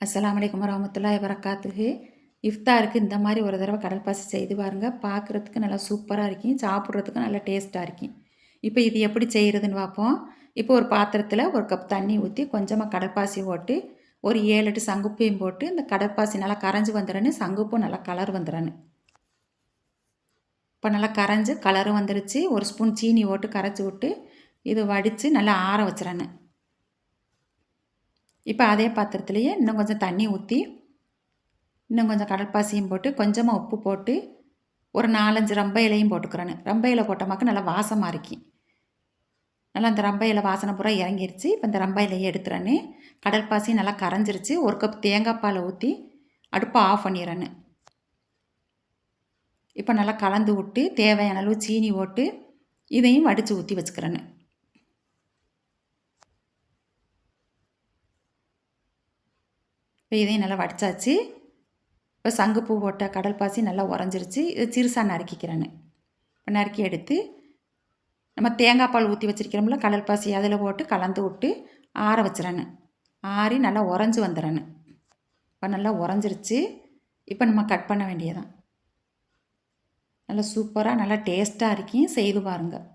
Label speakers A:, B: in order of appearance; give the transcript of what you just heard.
A: அஸ்ஸலாமு அலைக்கும் வரஹ்மத்துல்லாஹி வபரகாத்துஹு. இஃப்தாருக்கு இந்த மாதிரி ஒரு தடவை கடல் பாசி செய்து பாருங்கள். பார்க்குறதுக்கு நல்லா சூப்பராக இருக்கும், சாப்பிட்றதுக்கும் நல்லா டேஸ்ட்டாக இருக்கும். இப்போ இது எப்படி செய்கிறதுன்னு பார்ப்போம். இப்போ ஒரு பாத்திரத்தில் ஒரு கப் தண்ணி ஊற்றி கொஞ்சமாக கடற்பாசி போட்டு ஒரு 7-8 சங்குப்பையும் போட்டு இந்த கடற்பாசி நல்லா கரைஞ்சி வந்துடணும். சங்குப்பும் நல்லா கலர் வந்துடணும். இப்போ நல்லா கரைஞ்சி கலரும் வந்துருச்சு. ஒரு ஸ்பூன் சீனி போட்டு கரைச்சி விட்டு இது வடித்து நல்லா ஆற வச்சிடணும். இப்போ அதே பாத்திரத்துலேயே இன்னும் கொஞ்சம் தண்ணி ஊற்றி இன்னும் கொஞ்சம் கடற்பாசியும் போட்டு கொஞ்சமாக உப்பு போட்டு ஒரு 4-5 ரம்ப இலையும் போட்டுக்கிறேன்னு. ரம்ப இலை போட்டமாக்க நல்லா வாசமாக இருக்கும். நல்லா அந்த ரம்ப இலை வாசனை பூரா இறங்கிருச்சு. இப்போ இந்த ரம்ப இலையை எடுத்துறேன்னு. கடற்பாசி நல்லா கரைஞ்சிருச்சு. ஒரு கப் தேங்காய் பாலை ஊற்றி அடுப்பை ஆஃப் பண்ணிடுறேன்னு. இப்போ நல்லா கலந்து விட்டு தேவையான அளவு சீனி போட்டு இதையும் வடித்து ஊற்றி வச்சுக்கிறேன்னு. இப்போ இதையும் நல்லா வடித்தாச்சு. இப்போ சங்குப்பூ போட்ட கடல் பாசி நல்லா உறைஞ்சிருச்சு. இது சிறுசாக நறுக்கிக்கிறேன்னு. இப்போ நறுக்கி எடுத்து நம்ம தேங்காய் பால் ஊற்றி வச்சுருக்கிறோம்ல கடல் பாசி அதில் போட்டு கலந்து விட்டு ஆற வச்சிடறேன்னு. ஆறி நல்லா உறைஞ்சி வந்துடுறேன்னு. இப்போ நல்லா உறைஞ்சிருச்சு. இப்போ நம்ம கட் பண்ண வேண்டியதான். நல்லா சூப்பராக நல்லா டேஸ்ட்டாக இருக்கும். செய்து பாருங்கள்.